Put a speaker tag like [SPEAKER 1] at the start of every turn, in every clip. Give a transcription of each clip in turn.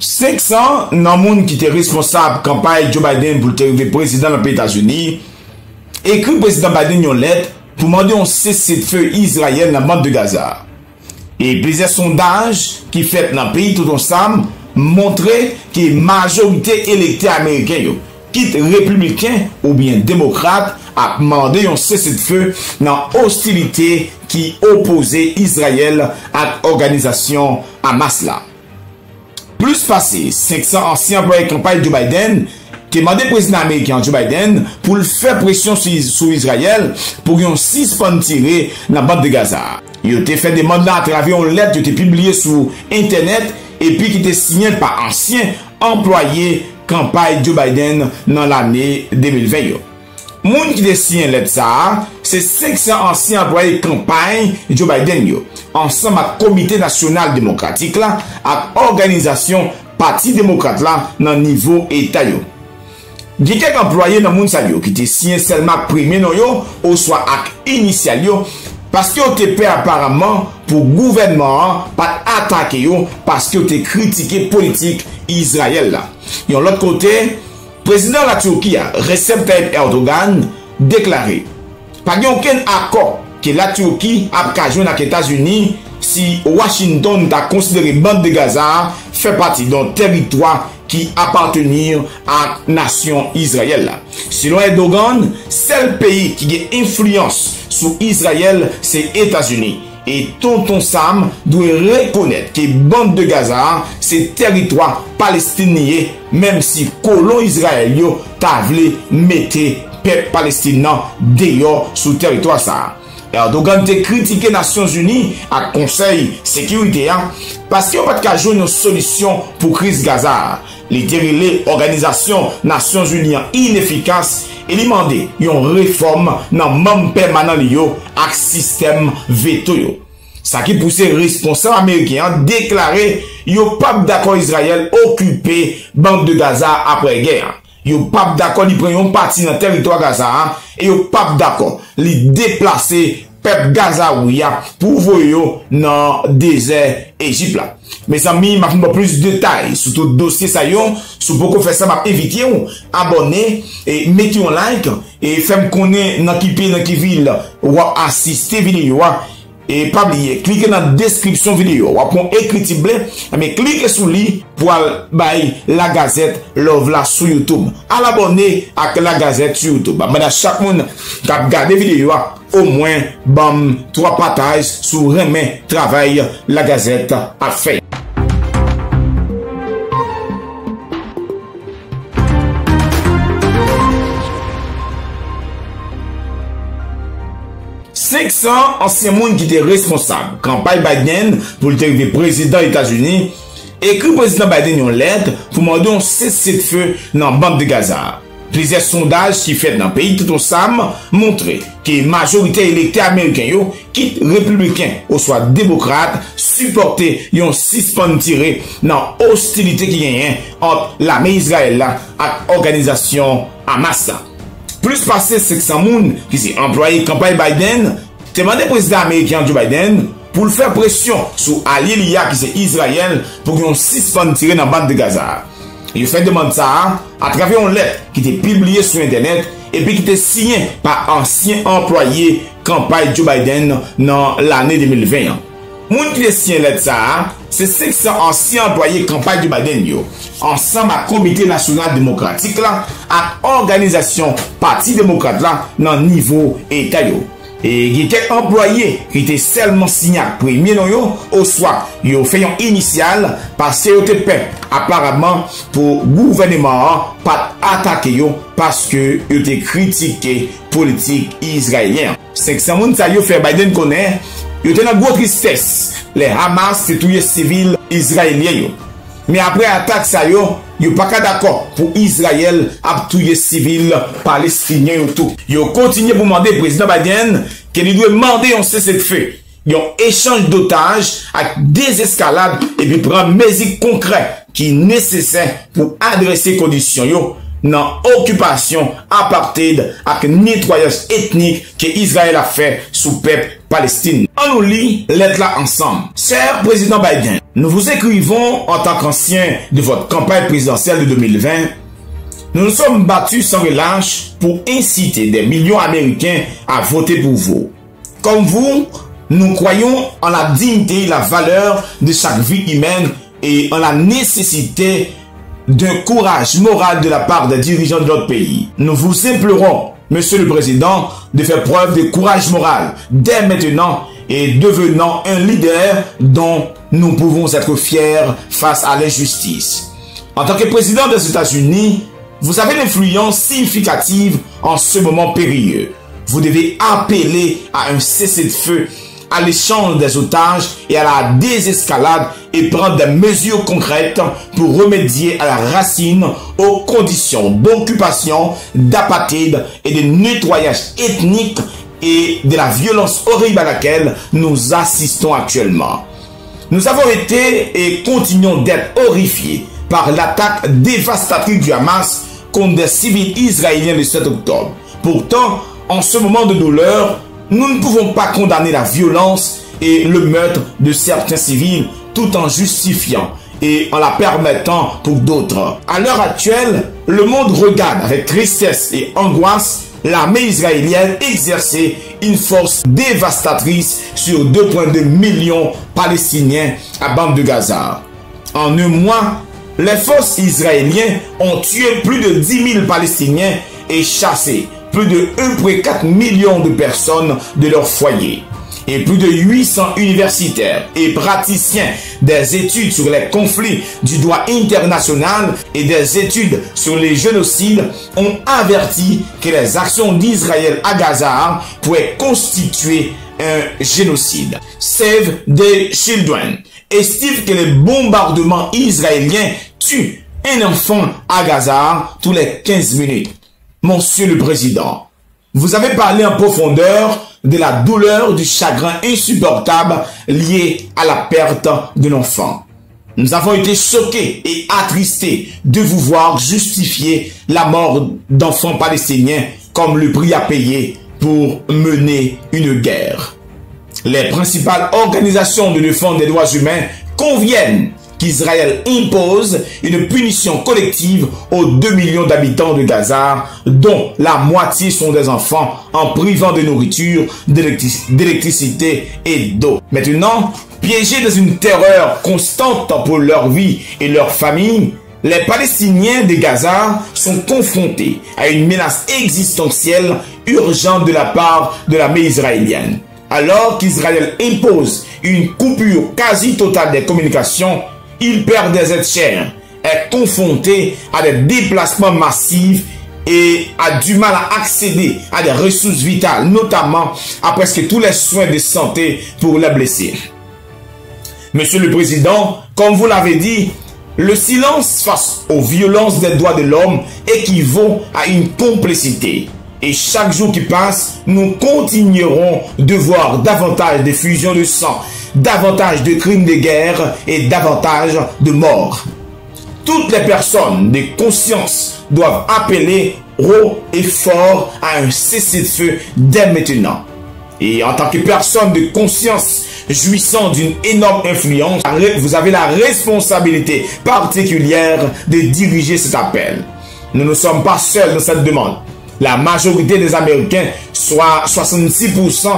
[SPEAKER 1] 500 nan moun qui était responsable campagne Joe Biden pour le président des États-Unis écrit président Biden une lettre pour demander un cessez-le-feu Israël dans la bande de Gaza. Et plusieurs sondages qui fait dans le pays tout ensemble montraient que la majorité électée américaine, quitte républicain ou bien démocrate, a demandé un cessez-le-feu dans l'hostilité qui opposait Israël à l'organisation Hamas là. Plus passé, 500 anciens employés de campagne Joe Biden qui demandé au président américain Joe Biden pour le faire pression sur Israël pour yon suspend tirer dans la bande de Gaza. Il a fait des mandats à travers une lettre qui a été publiée sur Internet et puis qui était signée par anciens employés campagne Joe Biden dans l'année 2020. Moun qui a signé lettre ça, c'est 500 anciens employés de campagne Joe Biden ensemble avec le Comité national démocratique là, avec l'organisation Parti démocrate là dans le niveau État. Il y a quelques employés dans le monde qui ont signé seulement premier nom ou soit avec initial parce qu'ils ont été apparemment pour le gouvernement pas attaquer parce qu'ils ont été critiqués politique Israël là. Et de l'autre côté, le président de la Turquie, Recep Tayyip Erdogan, déclaré pas aucun accord que la Turquie a joué avec les États-Unis si Washington a considéré bande de Gaza fait partie d'un territoire qui appartenait à la nation Israël. Selon Erdogan, seul pays qui a influence sur Israël, c'est les États-Unis. Et tonton Sam doit reconnaître que bande de Gaza, c'est territoire palestinien, même si colon israélien t'a voulu mettre peuple palestinien dehors sous territoire ça. Erdogan a critiqué les Nations Unies à Conseil sécurité parce qu'il n'y a pas de jouer une solution pour la crise Gaza. Les organisations Nations Unies inefficaces et demandé une réforme dans le membre permanent avec le système veto. Ça qui pousse les responsables américains à déclarer qu'ils n'ont pas d'accord Israël occuper bande de Gaza après guerre. Ils n'ont pas d'accord de prendre une partie dans le territoire Gaza et ils n'ont pas d'accord de déplacer peuple Gaza pour voyer dans le désert Égypte là. Mes amis, je vais plus de détails sur tout dossier ça yon. Si vous pouvez faire ça, je vais inviter vous abonner et mettez un like et faites connaître dans qui pays, dans qui ville ou assister vidéo. Et pas oublier, cliquez dans la description vidéo. Ou pour écrit bleu, mais cliquez sur lui pour aller la Gazette Love là sur YouTube. À l'abonner à la Gazette sur YouTube. Maintenant, chaque monde qui a regardé la vidéo, au moins, bam, 3 partages sur remet travail la Gazette a fait. Anciens monde qui étaient responsables campagne Biden pour le président des États-Unis écrit président Biden une lettre pour demander un cessez-le-feu dans la bande de Gaza. Plusieurs sondages qui fait dans le pays tout ensemble montrent que la majorité électée américaine qui républicain ou soit démocrate supporter un suspend tiré dans l'hostilité qui gagne entre l'armée Israël et l'organisation Hamas. Plus passé 500 personnes qui sont employés campagne Biden, demandé au président américain Joe Biden pour le faire pression sur allié qui c'est Israël pour qu'ils suspendent tirer dans la bande de Gaza. Il fait demande ça à travers une lettre qui était publiée sur Internet et puis qui était signée par anciens employés campagne Joe Biden dans l'année 2020. Moun qui a signé lettre ça, c'est 500 anciens employés campagne Joe Biden ensemble à Comité national démocratique là, à organisation Parti démocrate là dans le niveau État et il y a quelques employés qui étaient seulement signés premier nom au soir ils ont fait un initial parce que ils étaient apparemment pour gouvernement pas attaquer parce que ils étaient critiqués politique israélien. 500 moun ça yo fait Biden connaît ils étaient dans grosse tristesse. Les Hamas c'est tous les civils israéliens. Mais après attaque ça yo pas d'accord pour Israël à tous les civils palestiniens ou tout. Yo continue pour demander au président Biden qu'il doit demander un cessez-le-feu. Ils ont échange d'otages avec des escalades et puis prendre mesures concrètes qui sont nécessaires pour adresser les conditions yo dans l'occupation apartheid avec nettoyage ethnique que Israël a fait sous peuple Palestine. On nous lit lettre là ensemble. Cher président Biden, Nous vous écrivons en tant qu'anciens de votre campagne présidentielle de 2020. Nous nous sommes battus sans relâche pour inciter des millions d'Américains à voter pour vous. Comme vous, nous croyons en la dignité et la valeur de chaque vie humaine et en la nécessité d'un courage moral de la part des dirigeants de notre pays. Nous vous implorons, Monsieur le Président, de faire preuve de courage moral dès maintenant et devenant un leader dont nous pouvons être fiers face à l'injustice. En tant que président des États-Unis, vous avez une influence significative en ce moment périlleux. Vous devez appeler à un cessez-le-feu, à l'échange des otages et à la désescalade et prendre des mesures concrètes pour remédier à la racine aux conditions d'occupation, d'apatride et de nettoyage ethnique et de la violence horrible à laquelle nous assistons actuellement. Nous avons été et continuons d'être horrifiés par l'attaque dévastatrice du Hamas contre des civils israéliens le 7 octobre. Pourtant, en ce moment de douleur, nous ne pouvons pas condamner la violence et le meurtre de certains civils tout en justifiant et en la permettant pour d'autres. À l'heure actuelle, le monde regarde avec tristesse et angoisse l'armée israélienne exercer une force dévastatrice sur 2,2 millions de Palestiniens à bande de Gaza. En un mois, les forces israéliennes ont tué plus de 10 000 Palestiniens et chassé plus de 1,4 million de personnes de leur foyer. Et plus de 800 universitaires et praticiens des études sur les conflits du droit international et des études sur les génocides ont averti que les actions d'Israël à Gaza pourraient constituer un génocide. Save the Children estime que les bombardements israéliens tuent un enfant à Gaza tous les 15 minutes. Monsieur le Président, vous avez parlé en profondeur de la douleur, du chagrin insupportable lié à la perte de l'enfant. Nous avons été choqués et attristés de vous voir justifier la mort d'enfants palestiniens comme le prix à payer pour mener une guerre. Les principales organisations de défense des droits humains conviennent qu'Israël impose une punition collective aux 2 millions d'habitants de Gaza, dont la moitié sont des enfants, en privant de nourriture, d'électricité et d'eau. Maintenant, piégés dans une terreur constante pour leur vie et leur famille, les Palestiniens de Gaza sont confrontés à une menace existentielle urgente de la part de l'armée israélienne. Alors qu'Israël impose une coupure quasi totale des communications, il perd des êtres chers, est confronté à des déplacements massifs et a du mal à accéder à des ressources vitales, notamment à presque tous les soins de santé pour les blessés. Monsieur le Président, comme vous l'avez dit, le silence face aux violences des droits de l'homme équivaut à une complicité. Et chaque jour qui passe, nous continuerons de voir davantage de fusions de sang, davantage de crimes de guerre et davantage de morts. Toutes les personnes de conscience doivent appeler haut et fort à un cessez-le-feu dès maintenant. Et en tant que personne de conscience jouissant d'une énorme influence, vous avez la responsabilité particulière de diriger cet appel. Nous ne sommes pas seuls dans cette demande. La majorité des Américains, soit 66%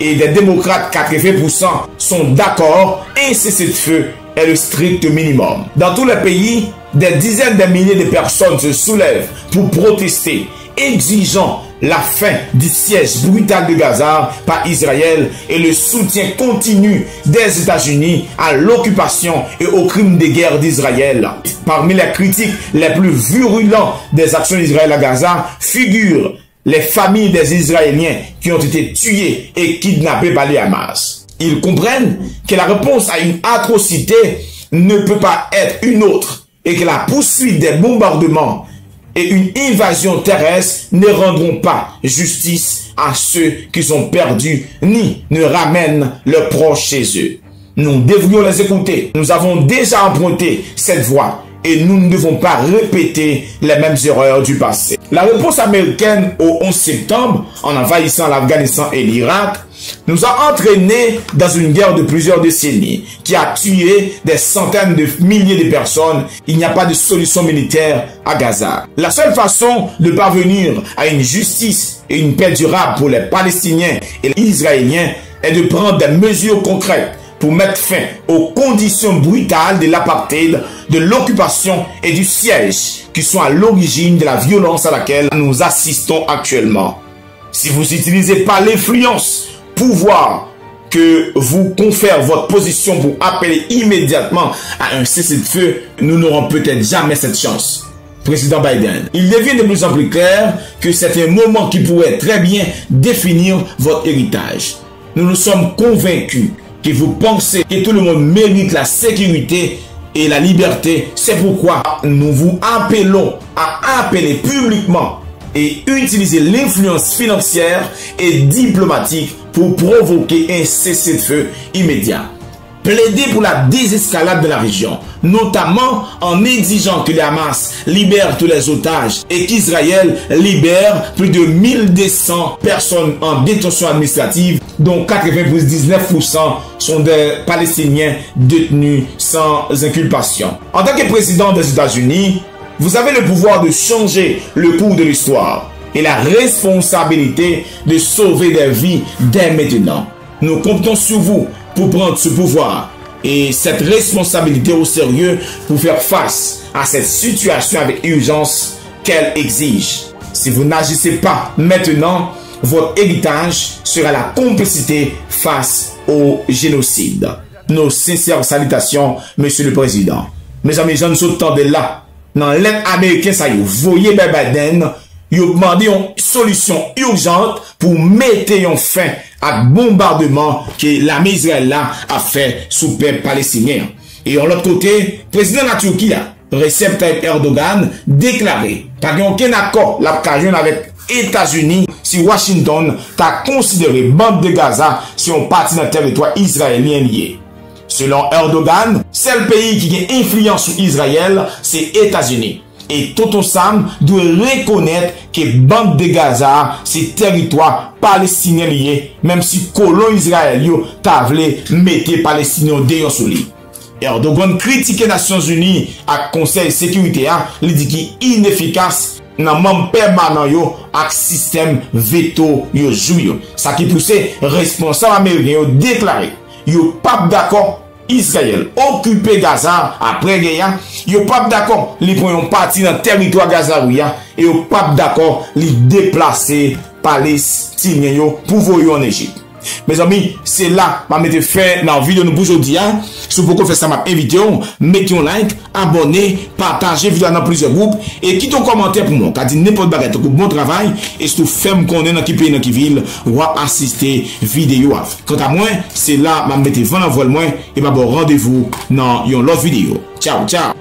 [SPEAKER 1] et des démocrates 80%, sont d'accord. Un cessez-le-feu est le strict minimum. Dans tous les pays, des dizaines de milliers de personnes se soulèvent pour protester, exigeant la fin du siège brutal de Gaza par Israël et le soutien continu des États-Unis à l'occupation et aux crimes de guerre d'Israël. Parmi les critiques les plus virulents des actions d'Israël à Gaza figurent les familles des Israéliens qui ont été tués et kidnappés par les Hamas. Ils comprennent que la réponse à une atrocité ne peut pas être une autre et que la poursuite des bombardements et une invasion terrestre ne rendront pas justice à ceux qui sont perdus ni ne ramènent leurs proches chez eux. Nous devrions les écouter. Nous avons déjà emprunté cette voie et nous ne devons pas répéter les mêmes erreurs du passé. La réponse américaine au 11 septembre, en envahissant l'Afghanistan et l'Irak, nous a entraînés dans une guerre de plusieurs décennies qui a tué des centaines de milliers de personnes. Il n'y a pas de solution militaire à Gaza. La seule façon de parvenir à une justice et une paix durable pour les Palestiniens et les Israéliens est de prendre des mesures concrètes pour mettre fin aux conditions brutales de l'apartheid, de l'occupation et du siège qui sont à l'origine de la violence à laquelle nous assistons actuellement. Si vous n'utilisez pas l'influence, pouvoir que vous confère votre position pour appeler immédiatement à un cessez-le-feu, nous n'aurons peut-être jamais cette chance. Président Biden, il devient de plus en plus clair que c'est un moment qui pourrait très bien définir votre héritage. Nous sommes convaincus que vous pensez que tout le monde mérite la sécurité et la liberté. C'est pourquoi nous vous appelons à appeler publiquement et utiliser l'influence financière et diplomatique pour provoquer un cessez-le-feu immédiat. Plaider pour la désescalade de la région, notamment en exigeant que le Hamas libère tous les otages et qu'Israël libère plus de 1200 personnes en détention administrative, dont 99% sont des Palestiniens détenus sans inculpation. En tant que président des États-Unis, vous avez le pouvoir de changer le cours de l'histoire et la responsabilité de sauver des vies dès maintenant. Nous comptons sur vous pour prendre ce pouvoir et cette responsabilité au sérieux pour faire face à cette situation avec urgence qu'elle exige. Si vous n'agissez pas maintenant, votre héritage sera la complicité face au génocide. Nos sincères salutations, Monsieur le Président. Mes amis, je ne suis pas de là. Dans l'aide américaine, ça y est, vous voyez Biden, il a demandé une solution urgente pour mettre en fin à bombardement que l'armée israélienne a fait sous le peuple palestinien. Et de l'autre côté, le président de la Turquie, Recep Tayyip Erdogan, déclaré qu'il n'y a aucun accord avec les États-Unis si Washington t'a considéré bande de Gaza si on partit dans le territoire israélien lié. Selon Erdogan, seul pays qui a influence sur Israël, c'est les États-Unis. Et tout ensemble doit reconnaître que bande de Gaza, c'est territoire palestinien lié, même si colon israélien t'a voulu mettre palestinien dehors sous lui. Erdogan critique les Nations Unies à Conseil de sécurité, il dit qu'il est inefficace dans le membre permanent yo avec système veto yo joue. Ça qui pousse responsable américain déclaré, yo pas d'accord Israël occuper Gaza après guerre, yo pas d'accord li prend une partie dans territoire Gaza et yo pas d'accord li déplacer Palestiniens yo pour voyer en Égypte. Mes amis, c'est là que je vais faire dans la vidéo de aujourd'hui. Si vous pouvez faire ça, je invite mettez un like, abonnez, partagez la vidéo dans plusieurs groupes et quittez un commentaire pour moi. Car dit n'importe quoi, bon travail et si vous faites qu'on est dans qui pays, dans qui ville, ou assister vidéo. Quant à moi, c'est là que je vais mettre 20 envois moi et je vous rendez-vous dans une autre vidéo. Ciao, ciao.